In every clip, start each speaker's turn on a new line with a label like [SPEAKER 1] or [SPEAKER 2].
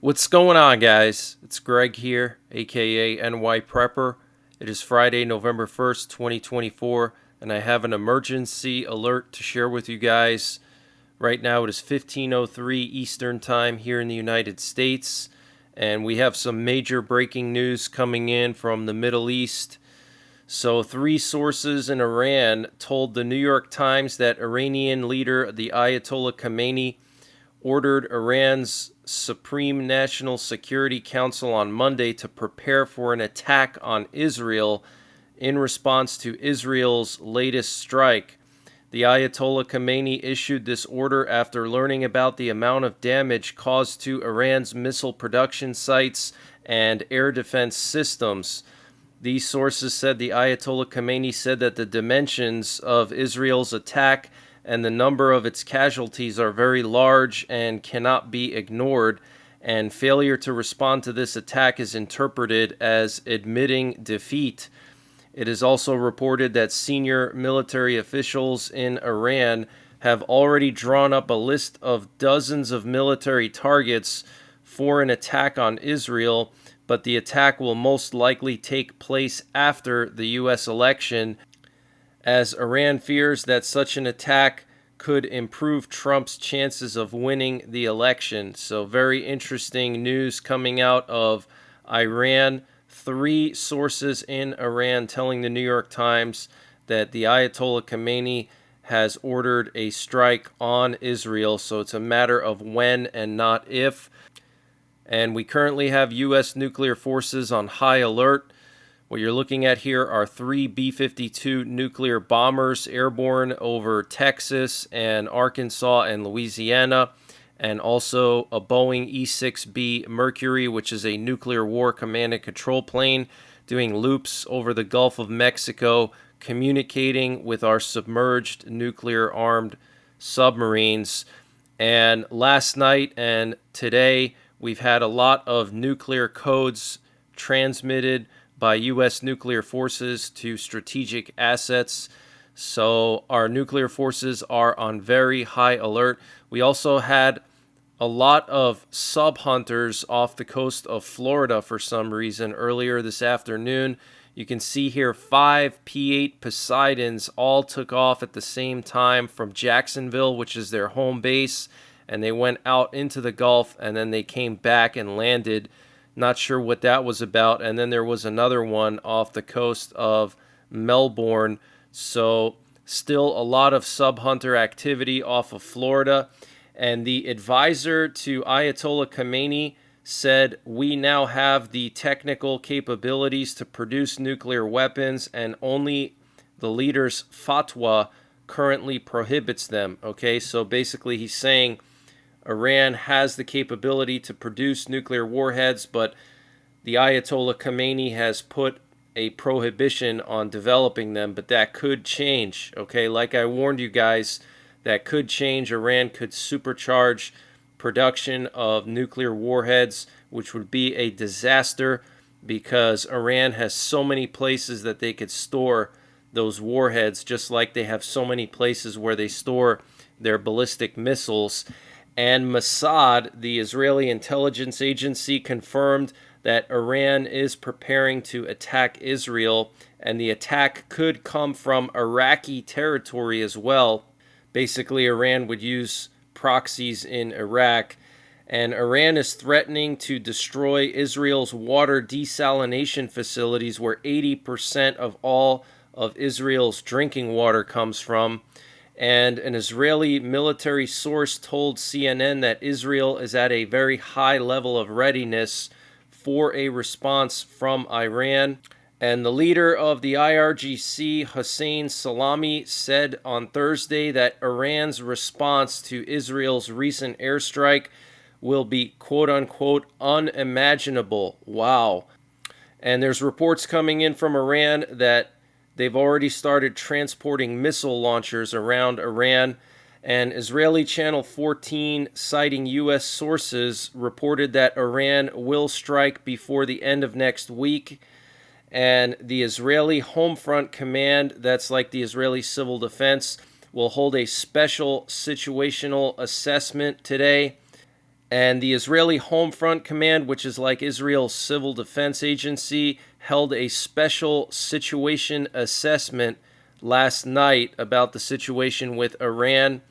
[SPEAKER 1] What's going on, guys? It's Greg here, aka NYPrepper. It is Friday, November 1st, 2024, and I have an emergency alert to share with you guys. Right now it is 15:03 Eastern Time here in the United States, and we have some major breaking news coming in from the Middle East. So, three sources in Iran told the New York Times that Iranian leader the Ayatollah Khameini ordered Iran's Supreme National Security Council on Monday to prepare for an attack on Israel in response to Israel's latest strike. The Ayatollah Khameini issued this order after learning about the amount of damage caused to Iran's missile production sites and air defense systems. These sources said the Ayatollah Khamenei said that the dimensions of Israel's attack and the number of its casualties are very large and cannot be ignored, and failure to respond to this attack is interpreted as admitting defeat. It is also reported that senior military officials in Iran have already drawn up a list of dozens of military targets for an attack on Israel, but the attack will most likely take place after the U.S. election, as Iran fears that such an attack could improve Trump's chances of winning the election. So, very interesting news coming out of Iran. Three sources in Iran telling the New York Times that the Ayatollah Khamenei has ordered a strike on Israel. So, it's a matter of when and not if. And we currently have U.S. nuclear forces on high alert. What you're looking at here are three B-52 nuclear bombers airborne over Texas and Arkansas and Louisiana, and also a Boeing E-6B Mercury, which is a nuclear war command and control plane, doing loops over the Gulf of Mexico, communicating with our submerged nuclear-armed submarines. And last night and today, we've had a lot of nuclear codes transmitted by U.S. nuclear forces to strategic assets. So our nuclear forces are on very high alert. We also had a lot of sub hunters off the coast of Florida for some reason earlier this afternoon. You can see here 5 P-8 Poseidons all took off at the same time from Jacksonville, which is their home base, and they went out into the Gulf, and then they came back and landed. Not sure what that was about. And then there was another one off the coast of Melbourne. So still a lot of sub-hunter activity off of Florida. And the advisor to Ayatollah Khamenei said, "We now have the technical capabilities to produce nuclear weapons, and only the leader's fatwa currently prohibits them." Okay, so basically he's saying Iran has the capability to produce nuclear warheads, but the Ayatollah Khamenei has put a prohibition on developing them, but that could change. Okay, like I warned you guys, that could change. Iran could supercharge production of nuclear warheads, which would be a disaster because Iran has so many places that they could store those warheads, just like they have so many places where they store their ballistic missiles. And Mossad, the Israeli intelligence agency, confirmed that Iran is preparing to attack Israel, and the attack could come from Iraqi territory as well. Basically, Iran would use proxies in Iraq, and Iran is threatening to destroy Israel's water desalination facilities, where 80% of all of Israel's drinking water comes from. And an Israeli military source told CNN that Israel is at a very high level of readiness for a response from Iran. And the leader of the IRGC, Hossein Salami, said on Thursday that Iran's response to Israel's recent airstrike will be quote-unquote unimaginable. Wow. And there's reports coming in from Iran that they've already started transporting missile launchers around Iran. And Israeli Channel 14, citing U.S. sources, reported that Iran will strike before the end of next week. And the Israeli Homefront Command, that's like the Israeli Civil Defense, will hold a special situational assessment today. And the Israeli Home Front Command, which is like Israel's civil defense agency, held a special situation assessment last night about the situation with Iran.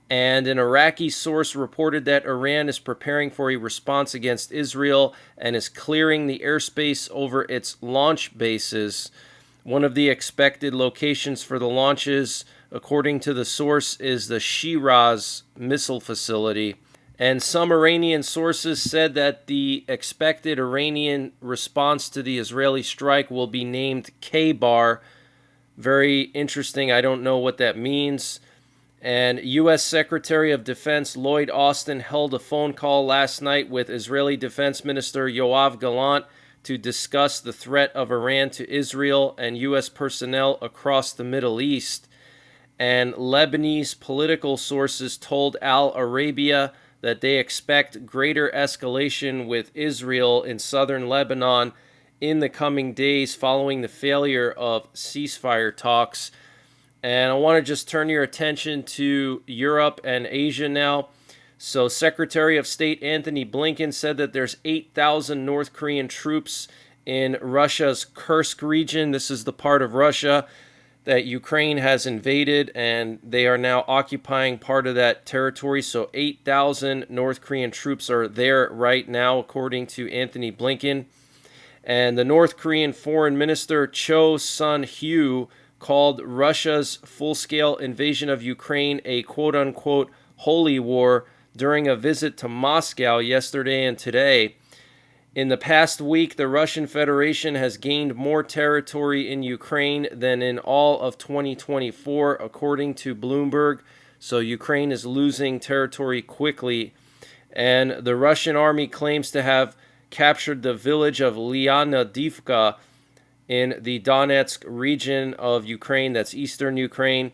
[SPEAKER 1] And an Iraqi source reported that Iran is preparing for a response against Israel and is clearing the airspace over its launch bases. One of the expected locations for the launches, according to the source, is the Shiraz missile facility. And some Iranian sources said that the expected Iranian response to the Israeli strike will be named K-Bar. Very interesting. I don't know what that means. And U.S. Secretary of Defense Lloyd Austin held a phone call last night with Israeli Defense Minister Yoav Gallant to discuss the threat of Iran to Israel and U.S. personnel across the Middle East. And Lebanese political sources told Al Arabiya that they expect greater escalation with Israel in southern Lebanon in the coming days following the failure of ceasefire talks. And I want to just turn your attention to Europe and Asia now. So Secretary of State Antony Blinken said that there's 8,000 North Korean troops in Russia's Kursk region. This is the part of Russia that Ukraine has invaded, and they are now occupying part of that territory. So 8,000 North Korean troops are there right now, according to Antony Blinken. And the North Korean Foreign Minister Cho Sun-hu called Russia's full-scale invasion of Ukraine a quote-unquote holy war during a visit to Moscow yesterday and today. In the past week, the Russian Federation has gained more territory in Ukraine than in all of 2024, according to Bloomberg. So Ukraine is losing territory quickly. And the Russian army claims to have captured the village of Lyanodivka in the Donetsk region of Ukraine, that's eastern Ukraine.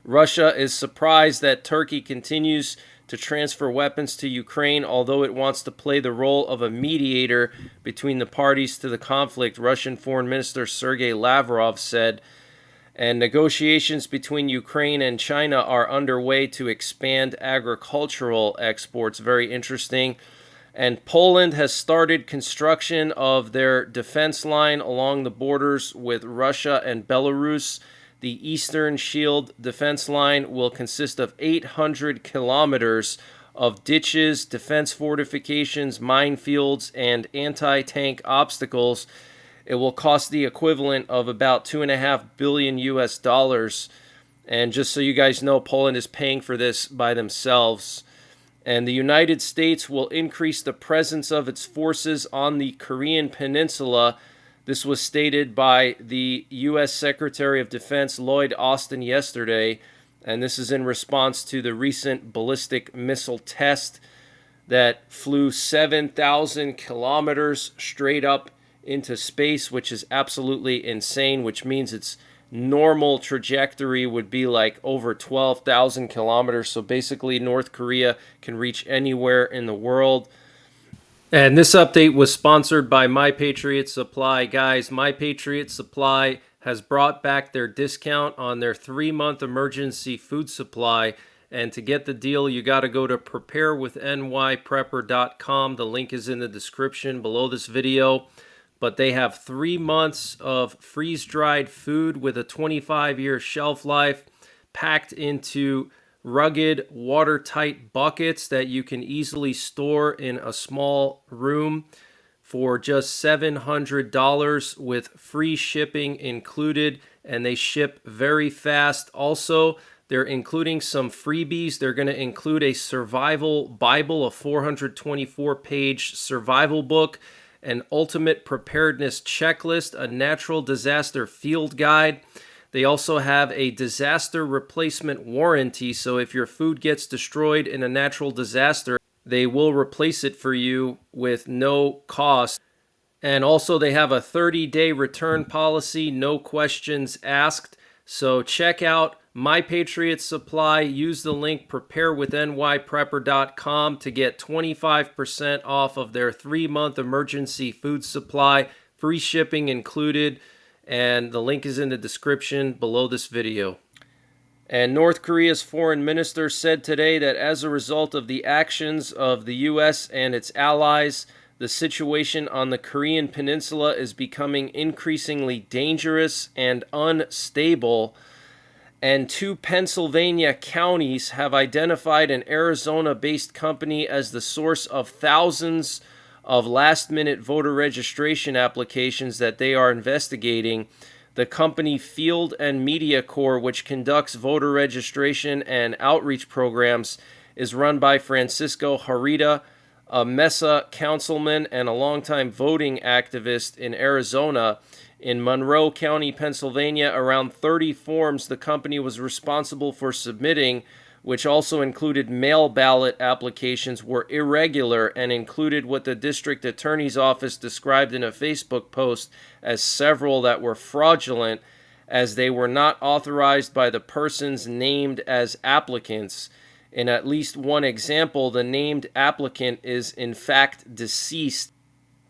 [SPEAKER 1] Russia is surprised that Turkey continues to transfer weapons to Ukraine, although it wants to play the role of a mediator between the parties to the conflict, Russian Foreign Minister Sergei Lavrov said. And negotiations between Ukraine and China are underway to expand agricultural exports. Very interesting. And Poland has started construction of their defense line along the borders with Russia and Belarus. The Eastern Shield defense line will consist of 800 kilometers of ditches, defense fortifications, minefields, and anti-tank obstacles. It will cost the equivalent of about $2.5 billion US. And just so you guys know, Poland is paying for this by themselves. And the United States will increase the presence of its forces on the Korean Peninsula. This was stated by the U.S. Secretary of Defense Lloyd Austin yesterday, and this is in response to the recent ballistic missile test that flew 7,000 kilometers straight up into space, which is absolutely insane, which means its normal trajectory would be like over 12,000 kilometers. So basically, North Korea can reach anywhere in the world. And this update was sponsored by My Patriot Supply. Guys, My Patriot Supply has brought back their discount on their 3-month emergency food supply. And to get the deal, you got to go to preparewithNYPrepper.com. The link is in the description below this video. But they have 3 months of freeze-dried food with a 25-year shelf life packed into rugged, watertight buckets that you can easily store in a small room for just $700 with free shipping included, and they ship very fast. Also, they're including some freebies. They're going to include a survival Bible, a 424-page survival book, an ultimate preparedness checklist, a natural disaster field guide. They also have a disaster replacement warranty, so if your food gets destroyed in a natural disaster, they will replace it for you with no cost. And also they have a 30-day return policy, no questions asked. So check out My Patriot Supply. Use the link preparewithNYPrepper.com to get 25% off of their 3-month emergency food supply, free shipping included. And the link is in the description below this video. And North Korea's foreign minister said today that as a result of the actions of the U.S. and its allies, the situation on the Korean peninsula is becoming increasingly dangerous and unstable. And 2 Pennsylvania counties have identified an Arizona-based company as the source of thousands of last-minute voter registration applications that they are investigating. The company Field and Media Corps, which conducts voter registration and outreach programs, is run by Francisco Harita, a Mesa councilman and a longtime voting activist in Arizona. In Monroe County, Pennsylvania, around 30 forms the company was responsible for submitting, which also included mail ballot applications, were irregular and included what the district attorney's office described in a Facebook post as several that were fraudulent, as they were not authorized by the persons named as applicants. In at least one example, the named applicant is in fact deceased.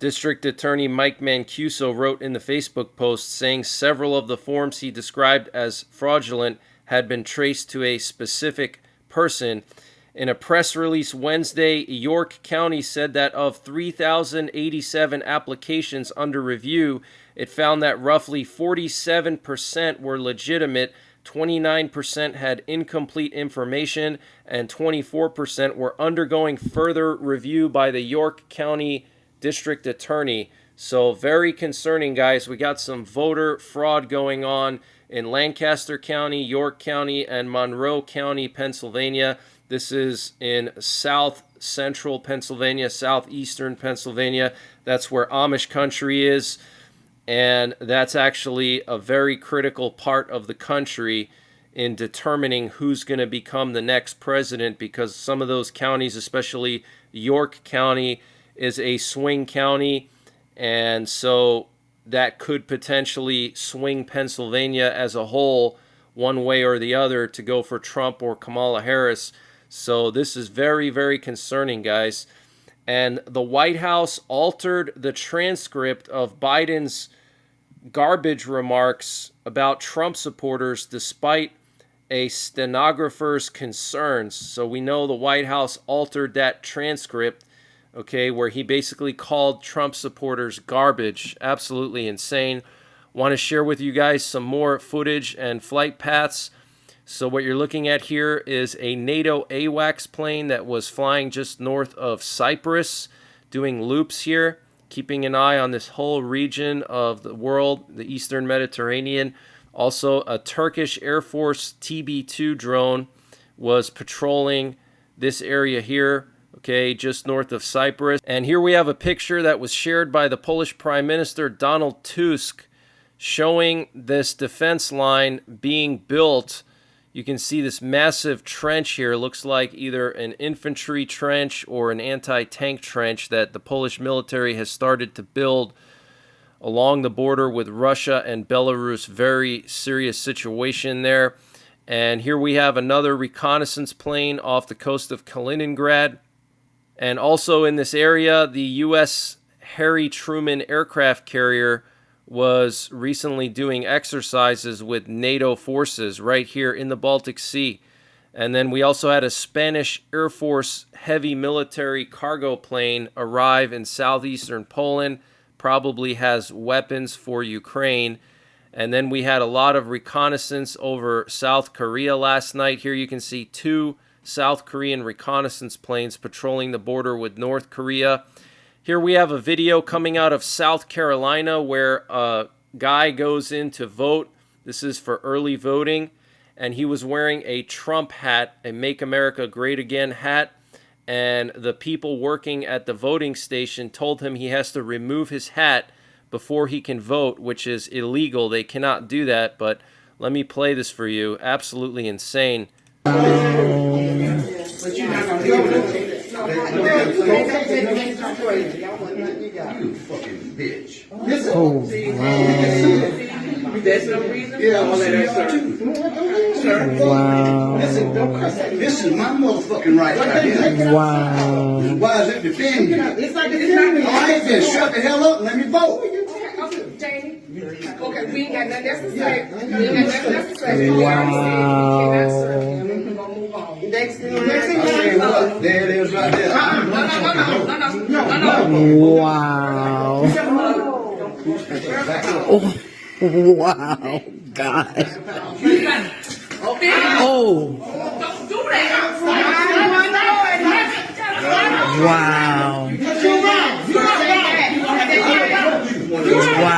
[SPEAKER 1] District Attorney Mike Mancuso wrote in the Facebook post saying several of the forms he described as fraudulent had been traced to a specific person. In a press release Wednesday, York County said that of 3,087 applications under review, it found that roughly 47% were legitimate, 29% had incomplete information, and 24% were undergoing further review by the York County District Attorney. So very concerning, guys. We got some voter fraud going on in Lancaster County, York County, and Monroe County, Pennsylvania. This is in south central Pennsylvania, southeastern Pennsylvania. That's where Amish country is. And that's actually a very critical part of the country in determining who's going to become the next president, because some of those counties, especially York County, is a swing county, and so that could potentially swing Pennsylvania as a whole one way or the other to go for Trump or Kamala Harris. So this is very, very concerning, guys. And the White House altered the transcript of Biden's garbage remarks about Trump supporters despite a stenographer's concerns. So we know the White House altered that transcript, okay, where he basically called Trump supporters garbage. Absolutely insane. Want to share with you guys some more footage and flight paths. So what you're looking at here is a NATO AWACS plane that was flying just north of Cyprus, doing loops here, keeping an eye on this whole region of the world, the Eastern Mediterranean. Also, a Turkish Air Force TB2 drone was patrolling this area here, okay, just north of Cyprus. And here we have a picture that was shared by the Polish Prime Minister Donald Tusk showing this defense line being built. You can see this massive trench here. Looks like either an infantry trench or an anti-tank trench that the Polish military has started to build along the border with Russia and Belarus. Very serious situation there. And here we have another reconnaissance plane off the coast of Kaliningrad. And also in this area, the U.S. Harry Truman aircraft carrier was recently doing exercises with NATO forces right here in the Baltic Sea. And then we also had a Spanish Air Force heavy military cargo plane arrive in southeastern Poland, probably has weapons for Ukraine. And then we had a lot of reconnaissance over South Korea last night. Here you can see 2 South Korean reconnaissance planes patrolling the border with North Korea. Here we have a video coming out of South Carolina where a guy goes in to vote. This is for early voting. And he was wearing a Trump hat, a Make America Great Again hat. And the people working at the voting station told him he has to remove his hat before he can vote, which is illegal. They cannot do that. But let me play this for you. Absolutely insane.
[SPEAKER 2] But you're not gonna hear it. You fucking bitch. Oh, that's no reason. Yeah, I'm gonna let her sir. Wow. Listen, don't cuss. This is my motherfucking right here. Wow. Why is it defending you? It's like it's not. I ain't been shut the hell up and let me vote. Okay, Jamie. Okay, we ain't got nothing else to say. We ain't got nothing else to say. Wow. We're gonna move on. Next thing. There it is right there. No.
[SPEAKER 3] Wow. Oh, wow, God. Oh.
[SPEAKER 2] Don't do that.
[SPEAKER 3] Wow.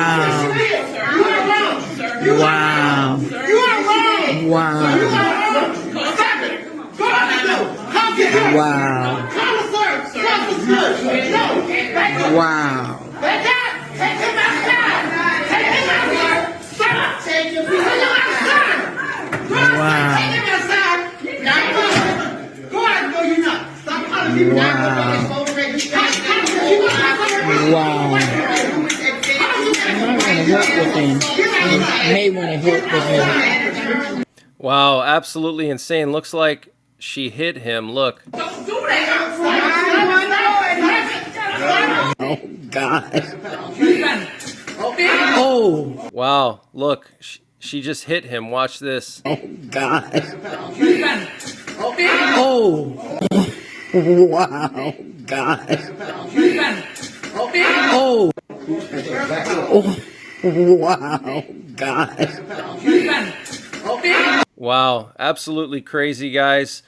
[SPEAKER 3] Wow. Wow. Wow. Wow. May want to help with him.
[SPEAKER 1] Wow, absolutely insane. Looks like she hit him. Look.
[SPEAKER 2] Don't do that.
[SPEAKER 3] Oh, God. Oh.
[SPEAKER 1] Wow, look. She just hit him. Watch this.
[SPEAKER 3] Oh, God. Oh. Wow, God. Oh. Oh. Wow, God.
[SPEAKER 1] Wow, absolutely crazy, guys.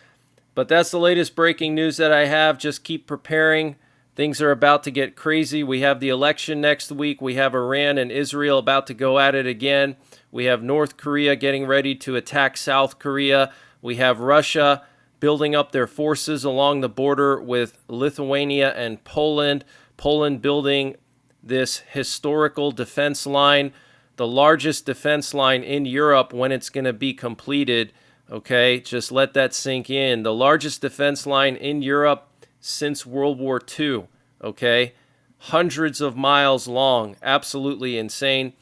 [SPEAKER 1] But that's the latest breaking news that I have. Just keep preparing. Things are about to get crazy. We have the election next week. We have Iran and Israel about to go at it again. We have North Korea getting ready to attack South Korea. We have Russia building up their forces along the border with Lithuania and Poland. Poland building this historical defense line, the largest defense line in Europe when it's going to be completed. Okay, just let that sink in. The largest defense line in Europe since World War II. Okay, hundreds of miles long. Absolutely insane.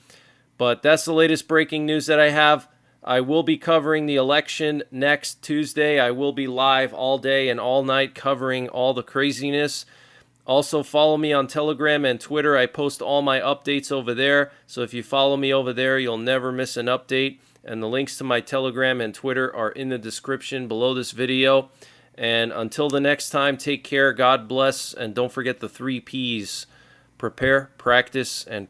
[SPEAKER 1] But that's the latest breaking news that I have. I will be covering the election next Tuesday. I will be live all day and all night covering all the craziness. Also, follow me on Telegram and Twitter. I post all my updates over there. So if you follow me over there, you'll never miss an update. And the links to my Telegram and Twitter are in the description below this video. And until the next time, take care, God bless, and don't forget the 3 Ps. Prepare, practice, and